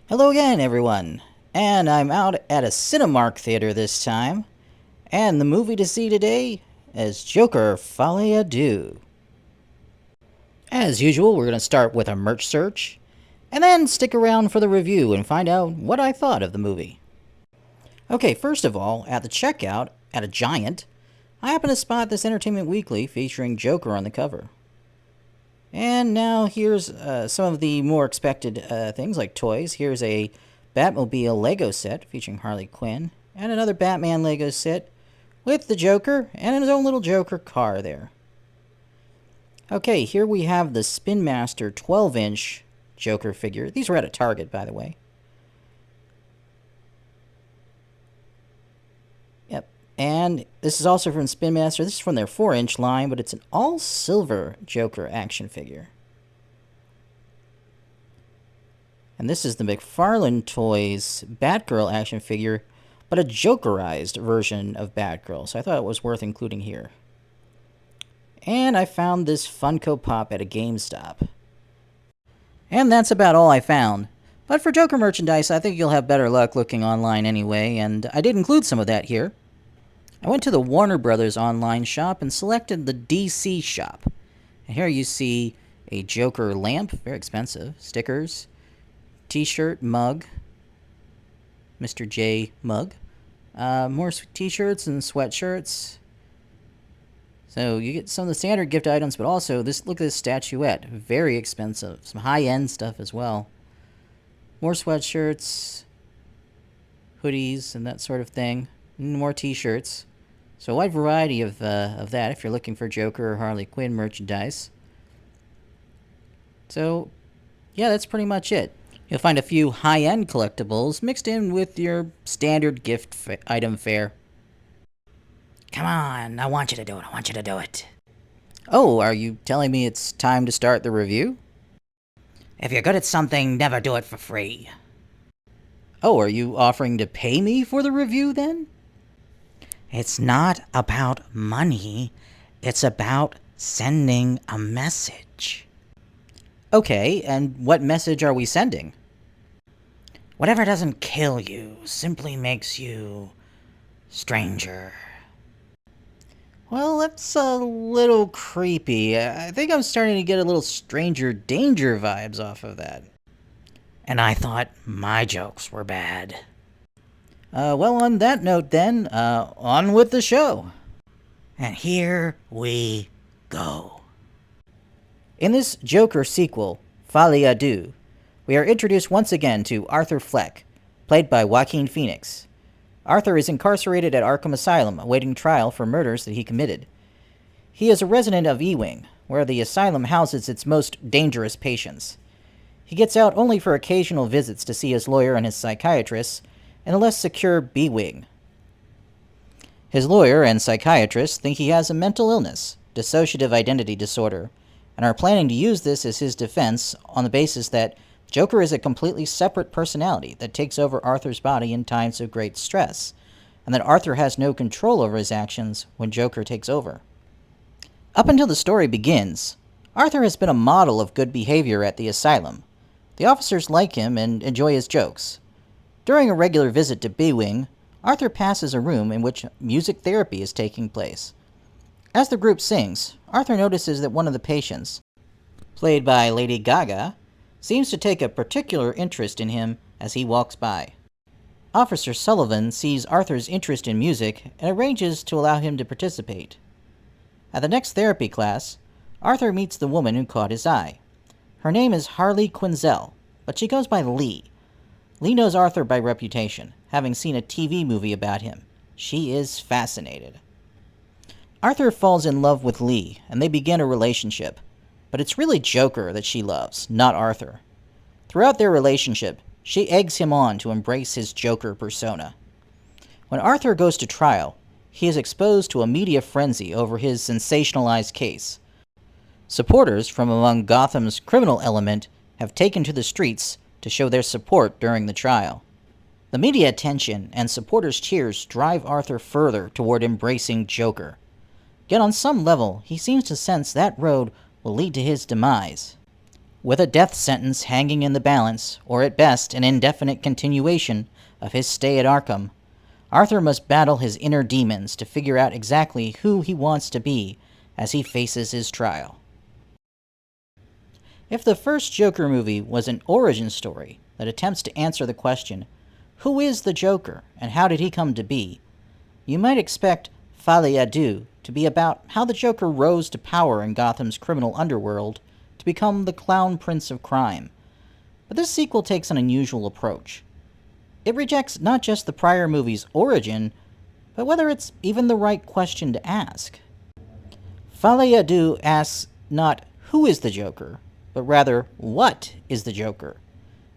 Hello again, everyone. And I'm out at a Cinemark theater this time. And the movie to see today is Joker Folie à Deux. As usual, we're going to start with a merch search, and then stick around for the review and find out what I thought of the movie. Okay, first of all, at the checkout, at a Giant, I happened to spot this Entertainment Weekly featuring Joker on the cover. And now here's some of the more expected things like toys. Here's a Batmobile Lego set featuring Harley Quinn, and another Batman Lego set with the Joker and his own little Joker car there. Okay, here we have the Spin Master 12-inch Joker figure. These were at a Target, by the way. Yep. And this is also from Spin Master. This is from their 4-inch line, but it's an all-silver Joker action figure. And this is the McFarlane Toys Batgirl action figure, but a Jokerized version of Batgirl, so I thought it was worth including here. And I found this Funko Pop at a GameStop. And that's about all I found. But for Joker merchandise, I think you'll have better luck looking online anyway, and I did include some of that here. I went to the Warner Brothers online shop and selected the DC shop. And here you see a Joker lamp, very expensive, stickers, t-shirt, mug, Mr. J mug, more t-shirts and sweatshirts. So you get some of the standard gift items, but also this. Look at this statuette, very expensive. Some high-end stuff as well. More sweatshirts, hoodies, and that sort of thing. And more t-shirts. So a wide variety of that if you're looking for Joker or Harley Quinn merchandise. So, yeah, that's pretty much it. You'll find a few high-end collectibles mixed in with your standard gift item fare. Come on, I want you to do it. Oh, are you telling me it's time to start the review? If you're good at something, never do it for free. Oh, are you offering to pay me for the review then? It's not about money. It's about sending a message. Okay, and what message are we sending? Whatever doesn't kill you simply makes you stranger. Well, that's a little creepy. I think I'm starting to get a little Stranger Danger vibes off of that. And I thought my jokes were bad. Well, on that note then, on with the show. And here we go. In this Joker sequel, Folie à Deux, we are introduced once again to Arthur Fleck, played by Joaquin Phoenix. Arthur is incarcerated at Arkham Asylum, awaiting trial for murders that he committed. He is a resident of E-Wing, where the asylum houses its most dangerous patients. He gets out only for occasional visits to see his lawyer and his psychiatrist, in a less secure B-Wing. His lawyer and psychiatrist think he has a mental illness, dissociative identity disorder, and are planning to use this as his defense on the basis that Joker is a completely separate personality that takes over Arthur's body in times of great stress, and that Arthur has no control over his actions when Joker takes over. Up until the story begins, Arthur has been a model of good behavior at the asylum. The officers like him and enjoy his jokes. During a regular visit to B-Wing, Arthur passes a room in which music therapy is taking place. As the group sings, Arthur notices that one of the patients, played by Lady Gaga, seems to take a particular interest in him as he walks by. Officer Sullivan sees Arthur's interest in music and arranges to allow him to participate. At the next therapy class, Arthur meets the woman who caught his eye. Her name is Harley Quinzel, but she goes by Lee. Lee knows Arthur by reputation, having seen a TV movie about him. She is fascinated. Arthur falls in love with Lee, and they begin a relationship. But it's really Joker that she loves, not Arthur. Throughout their relationship, she eggs him on to embrace his Joker persona. When Arthur goes to trial, he is exposed to a media frenzy over his sensationalized case. Supporters from among Gotham's criminal element have taken to the streets to show their support during the trial. The media attention and supporters' cheers drive Arthur further toward embracing Joker. Yet on some level, he seems to sense that road will lead to his demise. With a death sentence hanging in the balance, or at best an indefinite continuation of his stay at Arkham, Arthur must battle his inner demons to figure out exactly who he wants to be as he faces his trial. If the first Joker movie was an origin story that attempts to answer the question, who is the Joker and how did he come to be, you might expect Folie à Deux to be about how the Joker rose to power in Gotham's criminal underworld to become the clown prince of crime. But this sequel takes an unusual approach. It rejects not just the prior movie's origin, but whether it's even the right question to ask. Folie à Deux asks not who is the Joker, but rather what is the Joker,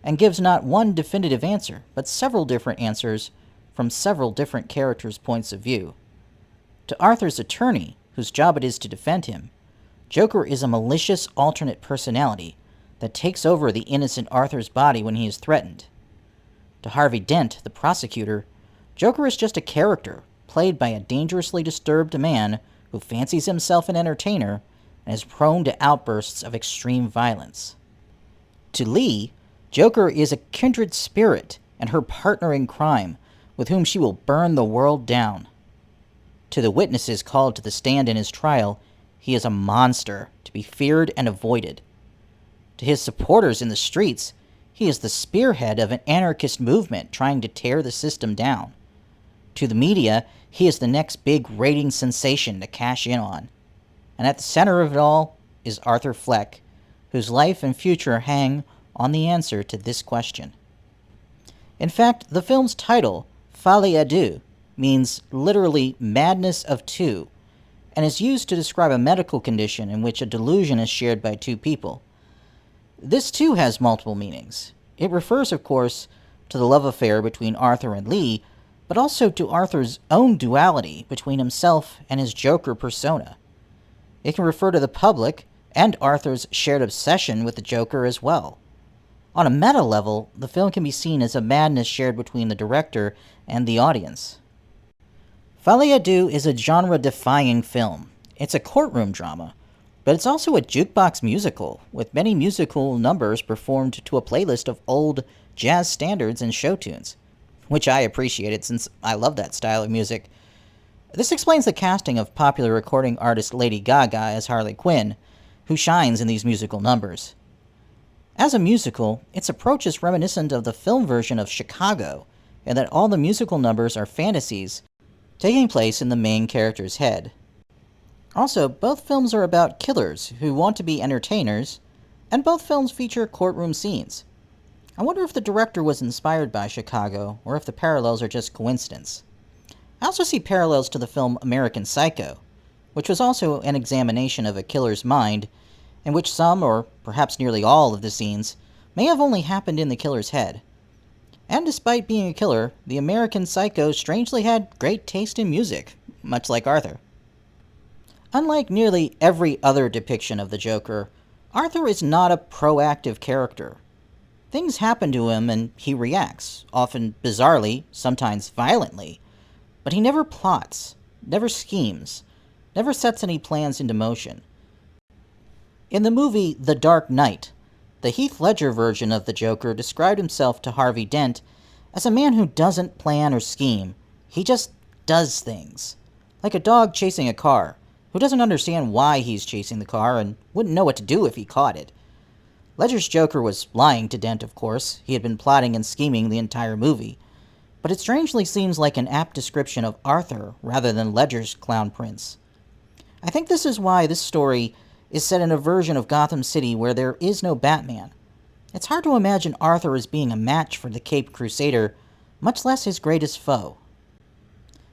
and gives not one definitive answer, but several different answers from several different characters' points of view. To Arthur's attorney, whose job it is to defend him, Joker is a malicious alternate personality that takes over the innocent Arthur's body when he is threatened. To Harvey Dent, the prosecutor, Joker is just a character, played by a dangerously disturbed man who fancies himself an entertainer and is prone to outbursts of extreme violence. To Lee, Joker is a kindred spirit and her partner in crime, with whom she will burn the world down. To the witnesses called to the stand in his trial, he is a monster to be feared and avoided. To his supporters in the streets, he is the spearhead of an anarchist movement trying to tear the system down. To the media, he is the next big rating sensation to cash in on. And at the center of it all is Arthur Fleck, whose life and future hang on the answer to this question. In fact, the film's title, Folie à Deux, means literally madness of two, and is used to describe a medical condition in which a delusion is shared by two people. This too has multiple meanings. It refers, of course, to the love affair between Arthur and Lee, but also to Arthur's own duality between himself and his Joker persona. It can refer to the public and Arthur's shared obsession with the Joker as well. On a meta level, the film can be seen as a madness shared between the director and the audience. Folie à Deux is a genre-defying film. It's a courtroom drama, but it's also a jukebox musical, with many musical numbers performed to a playlist of old jazz standards and show tunes, which I appreciated since I love that style of music. This explains the casting of popular recording artist Lady Gaga as Harley Quinn, who shines in these musical numbers. As a musical, its approach is reminiscent of the film version of Chicago, in that all the musical numbers are fantasies taking place in the main character's head. Also, both films are about killers who want to be entertainers, and both films feature courtroom scenes. I wonder if the director was inspired by Chicago, or if the parallels are just coincidence. I also see parallels to the film American Psycho, which was also an examination of a killer's mind, in which some, or perhaps nearly all, of the scenes may have only happened in the killer's head. And despite being a killer, the American Psycho strangely had great taste in music, much like Arthur. Unlike nearly every other depiction of the Joker, Arthur is not a proactive character. Things happen to him and he reacts, often bizarrely, sometimes violently, but he never plots, never schemes, never sets any plans into motion. In the movie The Dark Knight, the Heath Ledger version of the Joker described himself to Harvey Dent as a man who doesn't plan or scheme. He just does things. Like a dog chasing a car, who doesn't understand why he's chasing the car and wouldn't know what to do if he caught it. Ledger's Joker was lying to Dent, of course. He had been plotting and scheming the entire movie. But it strangely seems like an apt description of Arthur rather than Ledger's clown prince. I think this is why this story is set in a version of Gotham City where there is no Batman. It's hard to imagine Arthur as being a match for the Caped Crusader, much less his greatest foe.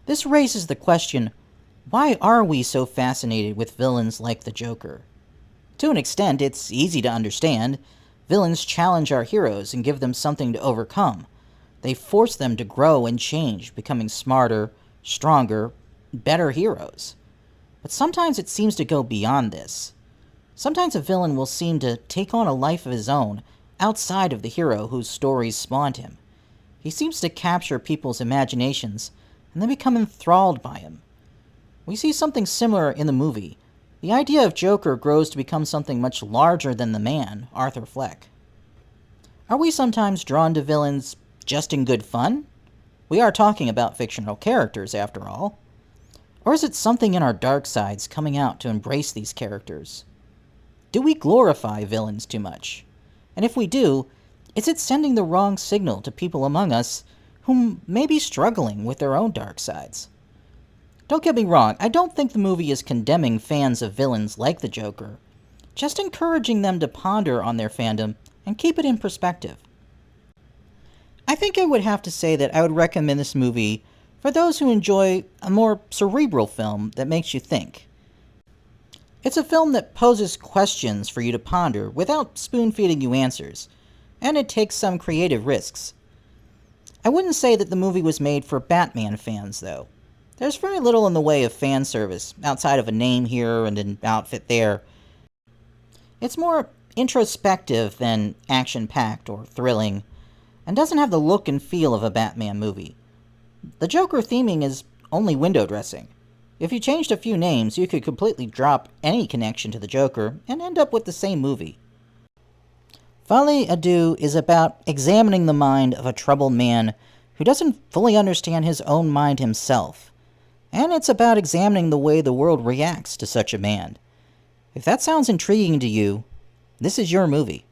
This raises the question, why are we so fascinated with villains like the Joker? To an extent, it's easy to understand. Villains challenge our heroes and give them something to overcome. They force them to grow and change, becoming smarter, stronger, better heroes. But sometimes it seems to go beyond this. Sometimes a villain will seem to take on a life of his own, outside of the hero whose stories spawned him. He seems to capture people's imaginations, and then become enthralled by him. We see something similar in the movie, The idea of Joker grows to become something much larger than the man, Arthur Fleck. Are we sometimes drawn to villains just in good fun? We are talking about fictional characters, after all. Or is it something in our dark sides coming out to embrace these characters? Do we glorify villains too much? And if we do, is it sending the wrong signal to people among us who may be struggling with their own dark sides? Don't get me wrong, I don't think the movie is condemning fans of villains like the Joker, just encouraging them to ponder on their fandom and keep it in perspective. I think I would have to say that I would recommend this movie for those who enjoy a more cerebral film that makes you think. It's a film that poses questions for you to ponder without spoon-feeding you answers, and it takes some creative risks. I wouldn't say that the movie was made for Batman fans, though. There's very little in the way of fan service, outside of a name here and an outfit there. It's more introspective than action-packed or thrilling, and doesn't have the look and feel of a Batman movie. The Joker theming is only window dressing. If you changed a few names, you could completely drop any connection to the Joker and end up with the same movie. Folie à Deux is about examining the mind of a troubled man who doesn't fully understand his own mind himself. And it's about examining the way the world reacts to such a man. If that sounds intriguing to you, this is your movie.